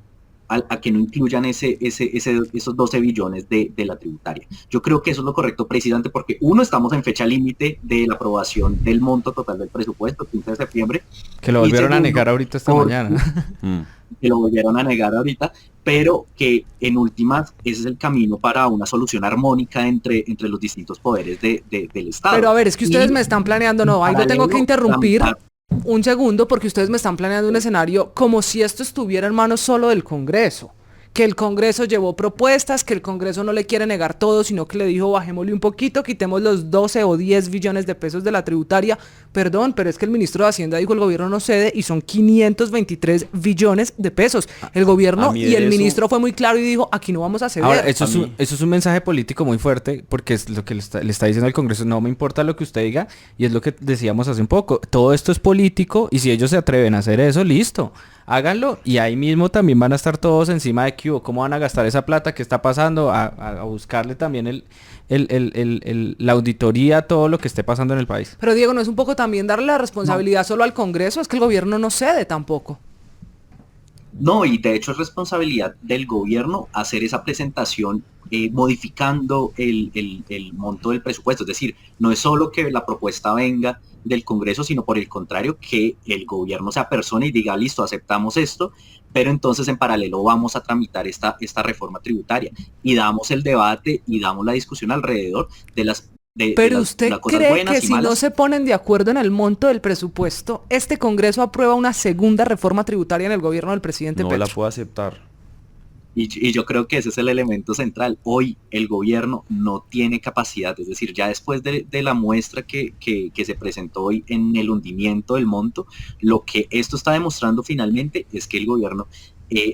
que no incluyan esos 12 billones de la tributaria. Yo creo que eso es lo correcto precisamente porque uno, estamos en fecha límite de la aprobación del monto total del presupuesto, 15 de septiembre. Que lo volvieron a negar ahorita esta mañana. Que lo volvieron a negar ahorita, pero que en últimas ese es el camino para una solución armónica entre los distintos poderes del Estado. Pero a ver, es que ustedes me están planeando, no, ahí lo tengo que interrumpir un segundo, porque ustedes me están planeando un escenario como si esto estuviera en manos solo del Congreso, que el Congreso llevó propuestas, que el Congreso no le quiere negar todo, sino que le dijo, bajémosle un poquito, quitemos los 12 o 10 billones de pesos de la tributaria. Perdón, pero es que el ministro de Hacienda dijo, el gobierno no cede, y son 523 billones de pesos. El gobierno y el ministro fue muy claro y dijo, aquí no vamos a ceder. Ahora, eso es un mensaje político muy fuerte, porque es lo que le está diciendo al Congreso, no me importa lo que usted diga, y es lo que decíamos hace un poco, todo esto es político, y si ellos se atreven a hacer eso, listo, háganlo, y ahí mismo también van a estar todos encima de cómo van a gastar esa plata, qué está pasando, a buscarle también la auditoría, todo lo que esté pasando en el país. Pero Diego, ¿no es un poco también darle la responsabilidad solo al Congreso? Es que el gobierno no cede tampoco. No, y de hecho es responsabilidad del gobierno hacer esa presentación modificando el monto del presupuesto. Es decir, no es solo que la propuesta venga del Congreso, sino por el contrario, que el gobierno se apersone y diga, listo, aceptamos esto, pero entonces en paralelo vamos a tramitar esta reforma tributaria y damos el debate y damos la discusión alrededor de las Pero usted cree que si no se ponen de acuerdo en el monto del presupuesto, este Congreso aprueba una segunda reforma tributaria en el gobierno del presidente Petro. No la puedo aceptar. Y yo creo que ese es el elemento central. Hoy el gobierno no tiene capacidad, es decir, ya después de la muestra que se presentó hoy en el hundimiento del monto, lo que esto está demostrando finalmente es que el gobierno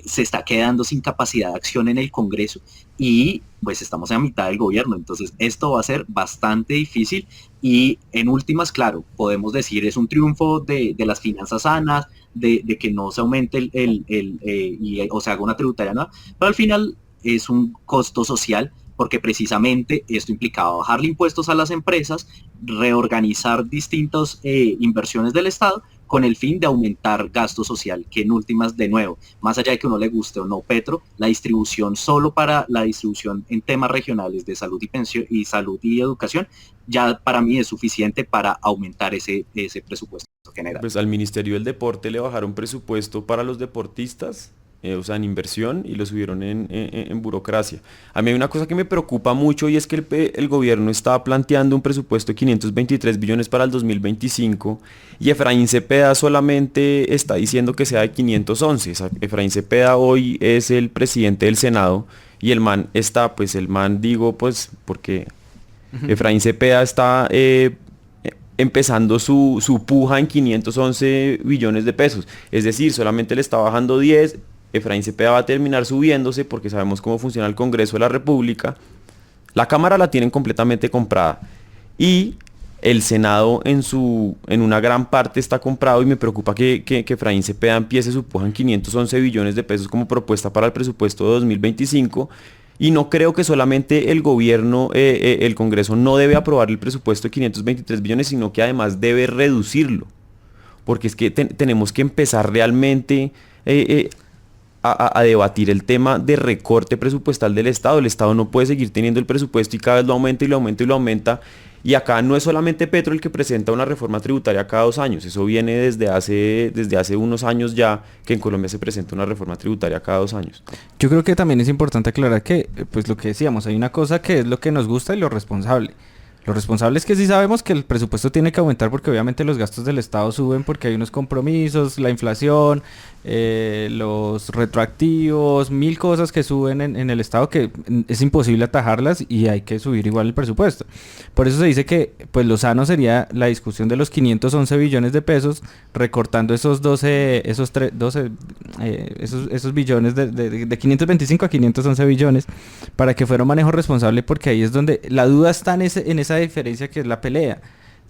se está quedando sin capacidad de acción en el Congreso y pues estamos a mitad del gobierno, entonces esto va a ser bastante difícil y en últimas, claro, podemos decir es un triunfo de las finanzas sanas, de que no se aumente o se haga una tributaria nueva, pero al final es un costo social porque precisamente esto implicaba bajarle impuestos a las empresas, reorganizar distintas inversiones del Estado con el fin de aumentar gasto social, que en últimas, de nuevo, más allá de que uno le guste o no Petro, la distribución solo para la distribución en temas regionales de salud y pensión y salud y educación, ya para mí es suficiente para aumentar ese presupuesto general. Pues al Ministerio del Deporte le bajaron presupuesto para los deportistas, o sea, en inversión, y lo subieron en burocracia. A mí hay una cosa que me preocupa mucho y es que el gobierno estaba planteando un presupuesto de 523 billones para el 2025 y Efraín Cepeda solamente está diciendo que sea de 511. O sea, Efraín Cepeda hoy es el presidente del Senado y el man está, pues el man digo, pues porque Efraín Cepeda está empezando su puja en 511 billones de pesos. Es decir, solamente le está bajando 10, Efraín Cepeda va a terminar subiéndose porque sabemos cómo funciona el Congreso de la República. La Cámara la tienen completamente comprada y el Senado en una gran parte está comprado y me preocupa que Efraín Cepeda empiece su puja en 511 billones de pesos como propuesta para el presupuesto de 2025. Y no creo que solamente el gobierno, el Congreso no debe aprobar el presupuesto de 523 billones, sino que además debe reducirlo. Porque es que tenemos que empezar realmente a debatir el tema de recorte presupuestal del Estado. El Estado no puede seguir teniendo el presupuesto y cada vez lo aumenta y lo aumenta y lo aumenta. Y acá no es solamente Petro el que presenta una reforma tributaria cada 2 años. Eso viene desde hace unos años ya que en Colombia se presenta una reforma tributaria cada 2 años. Yo creo que también es importante aclarar que, pues lo que decíamos, hay una cosa que es lo que nos gusta y lo responsable. Lo responsable es que sí sabemos que el presupuesto tiene que aumentar porque obviamente los gastos del Estado suben porque hay unos compromisos, la inflación, los retroactivos, 1000 cosas que suben en el Estado que es imposible atajarlas y hay que subir igual el presupuesto. Por eso se dice que pues lo sano sería la discusión de los 511 billones de pesos, recortando esos 12, esos billones de 525 a 511 billones para que fuera un manejo responsable, porque ahí es donde la duda está en esa diferencia que es la pelea.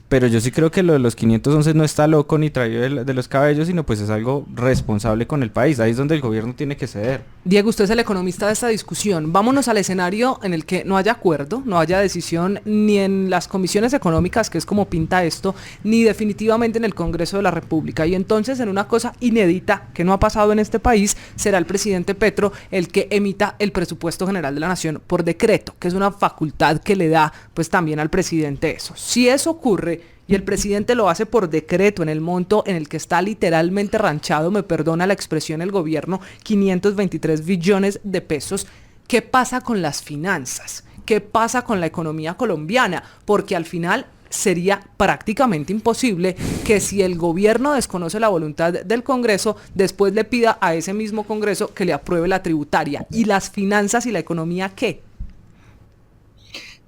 Pero yo sí creo que lo de los 511 no está loco ni traído de los cabellos, sino pues es algo responsable con el país. Ahí es donde el gobierno tiene que ceder. Diego, usted es el economista de esta discusión. Vámonos al escenario en el que no haya acuerdo, no haya decisión ni en las comisiones económicas, que es como pinta esto, ni definitivamente en el Congreso de la República. Y entonces, en una cosa inédita que no ha pasado en este país, será el presidente Petro el que emita el presupuesto general de la Nación por decreto, que es una facultad que le da pues también al presidente eso. Si eso ocurre y el presidente lo hace por decreto en el monto en el que está literalmente ranchado, me perdona la expresión el gobierno, 523 billones de pesos, ¿qué pasa con las finanzas? ¿Qué pasa con la economía colombiana? Porque al final sería prácticamente imposible que si el gobierno desconoce la voluntad del Congreso, después le pida a ese mismo Congreso que le apruebe la tributaria. ¿Y las finanzas y la economía qué?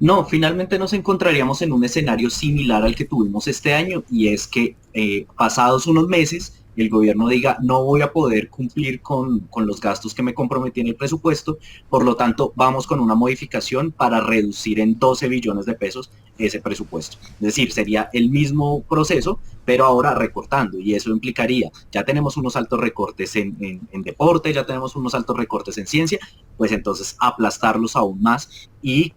No, finalmente nos encontraríamos en un escenario similar al que tuvimos este año, y es que pasados unos meses el gobierno diga no voy a poder cumplir con los gastos que me comprometí en el presupuesto, por lo tanto vamos con una modificación para reducir en 12 billones de pesos ese presupuesto. Es decir, sería el mismo proceso, pero ahora recortando, y eso implicaría, ya tenemos unos altos recortes en deporte, ya tenemos unos altos recortes en ciencia, pues entonces aplastarlos aún más y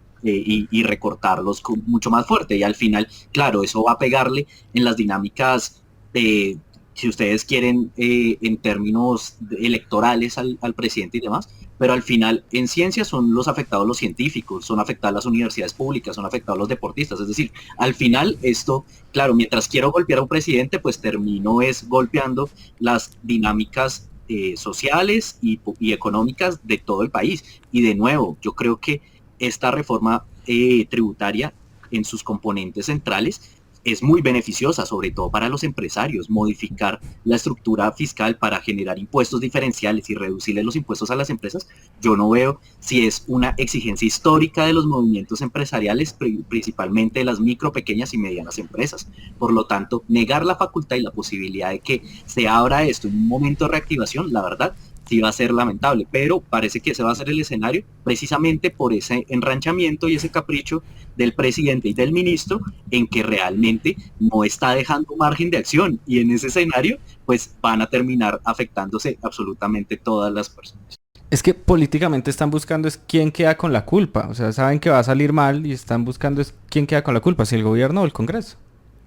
recortarlos mucho más fuerte. Y al final, claro, eso va a pegarle en las dinámicas, si ustedes quieren, en términos electorales al presidente y demás, pero al final en ciencia son los afectados los científicos, son afectadas las universidades públicas, son afectados los deportistas. Es decir, al final esto, claro, mientras quiero golpear a un presidente, pues termino es golpeando las dinámicas sociales y económicas de todo el país. Y de nuevo, yo creo que esta reforma tributaria en sus componentes centrales es muy beneficiosa, sobre todo para los empresarios. Modificar la estructura fiscal para generar impuestos diferenciales y reducirle los impuestos a las empresas, yo no veo si es una exigencia histórica de los movimientos empresariales, principalmente de las micro, pequeñas y medianas empresas. Por lo tanto, negar la facultad y la posibilidad de que se abra esto en un momento de reactivación, la verdad, sí va a ser lamentable, pero parece que ese va a ser el escenario precisamente por ese enranchamiento y ese capricho del presidente y del ministro, en que realmente no está dejando margen de acción, y en ese escenario pues van a terminar afectándose absolutamente todas las personas. Es que políticamente están buscando es quién queda con la culpa, o sea, saben que va a salir mal y están buscando es quién queda con la culpa, si el gobierno o el Congreso.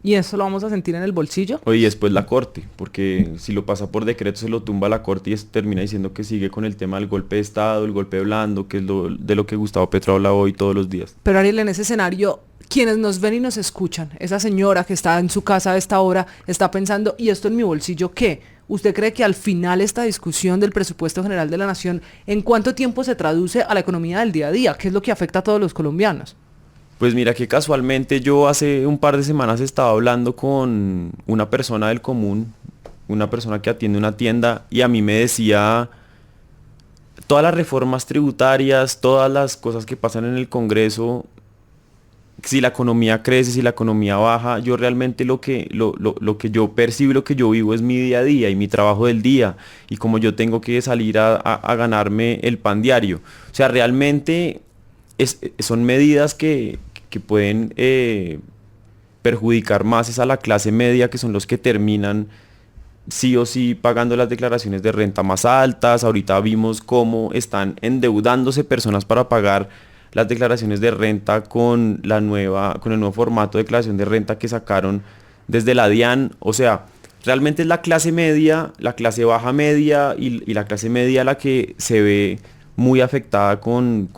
¿Y eso lo vamos a sentir en el bolsillo? Oye, y después la Corte, porque si lo pasa por decreto se lo tumba la Corte y termina diciendo que sigue con el tema del golpe de Estado, el golpe blando, que es de lo que Gustavo Petro habla hoy todos los días. Pero Ariel, en ese escenario, quienes nos ven y nos escuchan, esa señora que está en su casa a esta hora, está pensando, ¿y esto en mi bolsillo qué? ¿Usted cree que al final esta discusión del presupuesto general de la Nación, en cuánto tiempo se traduce a la economía del día a día? ¿Qué es lo que afecta a todos los colombianos? Pues mira que casualmente yo hace un par de semanas estaba hablando con una persona del común, una persona que atiende una tienda, y a mí me decía, todas las reformas tributarias, todas las cosas que pasan en el Congreso, si la economía crece, si la economía baja, yo realmente lo que yo percibo, lo que yo vivo es mi día a día y mi trabajo del día, y como yo tengo que salir a ganarme el pan diario. O sea, realmente son medidas que pueden perjudicar más es a la clase media, que son los que terminan sí o sí pagando las declaraciones de renta más altas. Ahorita vimos cómo están endeudándose personas para pagar las declaraciones de renta con el nuevo formato de declaración de renta que sacaron desde la DIAN. O sea, realmente es la clase media, la clase baja media y la clase media la que se ve muy afectada con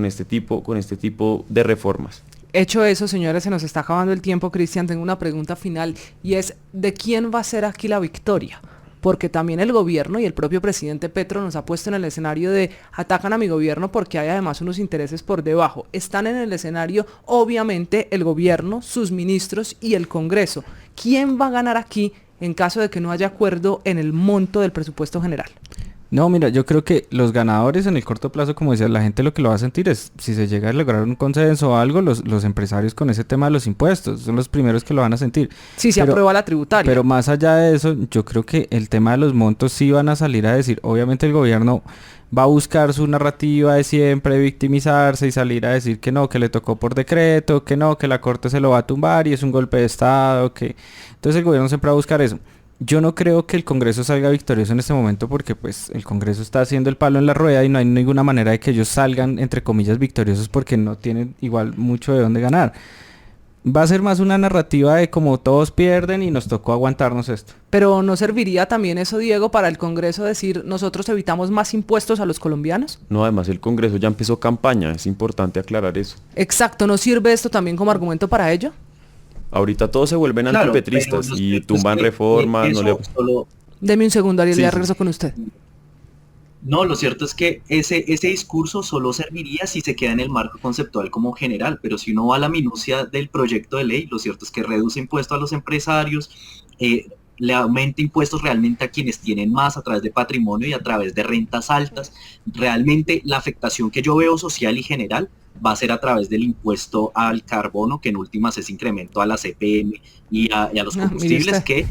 este tipo de reformas. Hecho eso, señores, se nos está acabando el tiempo. Cristian, tengo una pregunta final y es, ¿de quién va a ser aquí la victoria? Porque también el gobierno y el propio presidente Petro nos ha puesto en el escenario de atacan a mi gobierno porque hay además unos intereses por debajo. Están en el escenario, obviamente, el gobierno, sus ministros y el Congreso. ¿Quién va a ganar aquí en caso de que no haya acuerdo en el monto del presupuesto general? No, mira, yo creo que los ganadores en el corto plazo, como decía, la gente lo que lo va a sentir es, si se llega a lograr un consenso o algo, los empresarios con ese tema de los impuestos, son los primeros que lo van a sentir. Sí, se aprueba la tributaria. Pero más allá de eso, yo creo que el tema de los montos sí van a salir a decir, obviamente el gobierno va a buscar su narrativa de siempre, victimizarse y salir a decir que no, que le tocó por decreto, que no, que la corte se lo va a tumbar y es un golpe de estado, que... Entonces el gobierno siempre va a buscar eso. Yo no creo que el Congreso salga victorioso en este momento porque pues el Congreso está haciendo el palo en la rueda y no hay ninguna manera de que ellos salgan entre comillas victoriosos porque no tienen igual mucho de dónde ganar. Va a ser más una narrativa de como todos pierden y nos tocó aguantarnos esto. Pero ¿no serviría también eso, Diego, para el Congreso decir nosotros evitamos más impuestos a los colombianos? No, además el Congreso ya empezó campaña, es importante aclarar eso. Exacto, ¿no sirve esto también como argumento para ello? Ahorita todos se vuelven antipetristas y tumban reformas. Deme un segundo, Ariel, Sí, ya sí. regreso con usted. No, lo cierto es que ese discurso solo serviría si se queda en el marco conceptual como general, pero si uno va a la minucia del proyecto de ley, lo cierto es que reduce impuestos a los empresarios, le aumenta impuestos realmente a quienes tienen más a través de patrimonio y a través de rentas altas. Realmente la afectación que yo veo social y general va a ser a través del impuesto al carbono, que en últimas es incremento a la CPM y a los Mire combustibles, usted. que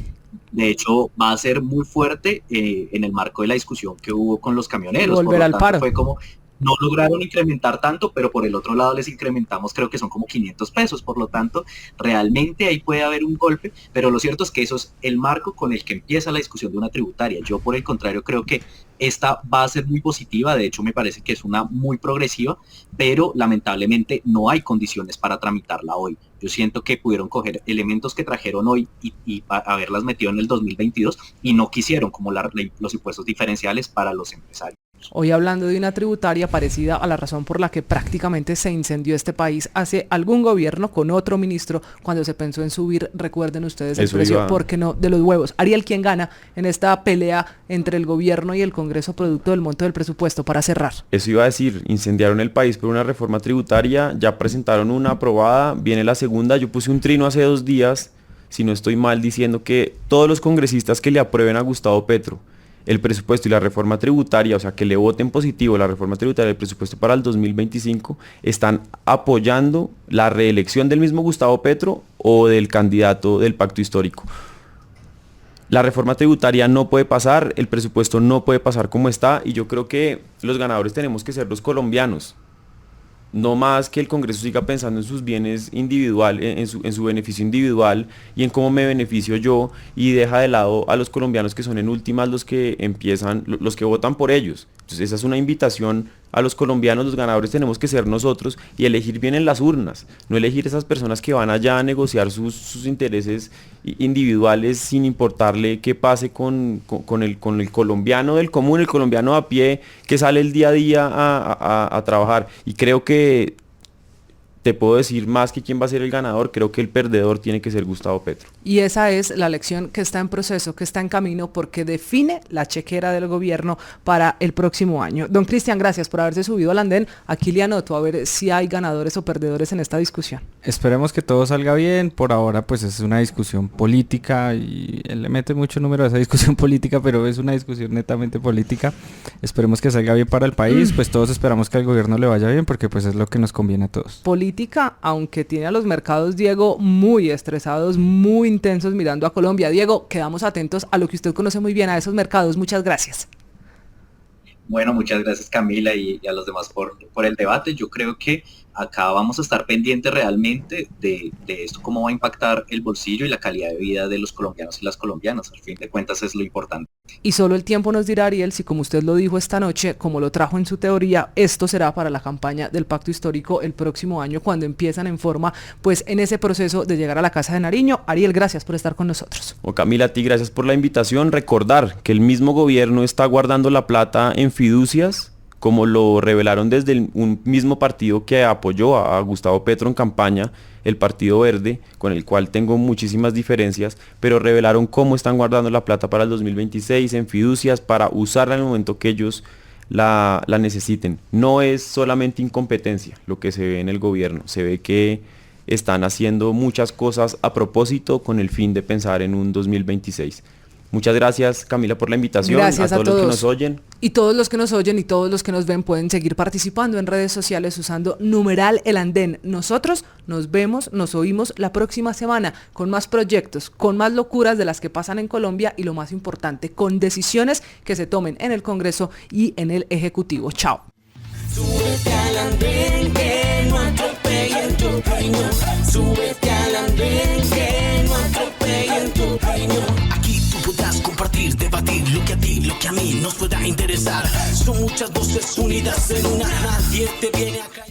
de hecho va a ser muy fuerte en el marco de la discusión que hubo con los camioneros. Volver Por lo al tanto, paro. fue como, no lograron incrementar tanto, pero por el otro lado les incrementamos, creo que son como 500 pesos. Por lo tanto, realmente ahí puede haber un golpe, pero lo cierto es que eso es el marco con el que empieza la discusión de una tributaria. Yo, por el contrario, creo que esta va a ser muy positiva. De hecho, me parece que es una muy progresiva, pero lamentablemente no hay condiciones para tramitarla hoy. Yo siento que pudieron coger elementos que trajeron hoy y haberlas metido en el 2022 y no quisieron, como los impuestos diferenciales para los empresarios. Hoy hablando de una tributaria parecida a la razón por la que prácticamente se incendió este país hace algún gobierno con otro ministro cuando se pensó en subir, recuerden ustedes, el Eso precio, iba. ¿por qué no?, de los huevos. Ariel, ¿quién gana en esta pelea entre el gobierno y el Congreso producto del monto del presupuesto? Para cerrar. Eso iba a decir, incendiaron el país por una reforma tributaria, ya presentaron una aprobada, viene la segunda. Yo puse un trino hace 2 días, si no estoy mal, diciendo que todos los congresistas que le aprueben a Gustavo Petro el presupuesto y la reforma tributaria, o sea, que le voten positivo la reforma tributaria del presupuesto para el 2025, están apoyando la reelección del mismo Gustavo Petro o del candidato del pacto histórico. La reforma tributaria no puede pasar, el presupuesto no puede pasar como está, y yo creo que los ganadores tenemos que ser los colombianos. No más que el Congreso siga pensando en sus bienes individuales, en su beneficio individual y en cómo me beneficio yo, y deja de lado a los colombianos, que son en últimas los que empiezan, los que votan por ellos. Entonces esa es una invitación a los colombianos. Los ganadores tenemos que ser nosotros y elegir bien en las urnas, no elegir esas personas que van allá a negociar sus intereses individuales sin importarle qué pase con el colombiano del común, el colombiano a pie que sale el día a día a trabajar. Y creo que te puedo decir más que quién va a ser el ganador, creo que el perdedor tiene que ser Gustavo Petro. Y esa es la elección que está en proceso, que está en camino, porque define la chequera del gobierno para el próximo año. Don Cristian, gracias por haberse subido al andén. Aquí le anoto a ver si hay ganadores o perdedores en esta discusión. Esperemos que todo salga bien. Por ahora pues es una discusión política y él le mete mucho número a esa discusión política, pero es una discusión netamente política. Esperemos que salga bien para el país, pues todos esperamos que al gobierno le vaya bien porque pues es lo que nos conviene a todos. Política, aunque tiene a los mercados, Diego, muy estresados, muy intensos mirando a Colombia. Diego, quedamos atentos a lo que usted conoce muy bien, a esos mercados. Muchas gracias. Bueno, muchas gracias Camila y a los demás por el debate. Yo creo que acá vamos a estar pendientes realmente de esto, cómo va a impactar el bolsillo y la calidad de vida de los colombianos y las colombianas. Al fin de cuentas es lo importante. Y solo el tiempo nos dirá, Ariel, si como usted lo dijo esta noche, como lo trajo en su teoría, esto será para la campaña del Pacto Histórico el próximo año, cuando empiezan en forma, pues en ese proceso de llegar a la Casa de Nariño. Ariel, gracias por estar con nosotros. Camila, a ti gracias por la invitación. Recordar que el mismo gobierno está guardando la plata en fiducias, como lo revelaron desde un mismo partido que apoyó a Gustavo Petro en campaña, el Partido Verde, con el cual tengo muchísimas diferencias, pero revelaron cómo están guardando la plata para el 2026 en fiducias para usarla en el momento que ellos la necesiten. No es solamente incompetencia lo que se ve en el gobierno, se ve que están haciendo muchas cosas a propósito con el fin de pensar en un 2026. Muchas gracias, Camila, por la invitación. Gracias a todos los que nos oyen. Y todos los que nos oyen y todos los que nos ven pueden seguir participando en redes sociales usando numeral El Andén. Nosotros nos vemos, nos oímos la próxima semana con más proyectos, con más locuras de las que pasan en Colombia y lo más importante, con decisiones que se tomen en el Congreso y en el Ejecutivo. Chao. Súbete al andén que no atropellen tu opinión. Súbete al andén que no atropellen tu opinión. Aquí tú podrás compartir, debatir lo que a ti, lo que a mí nos pueda interesar. Son muchas voces unidas en una. Nadie te viene acá.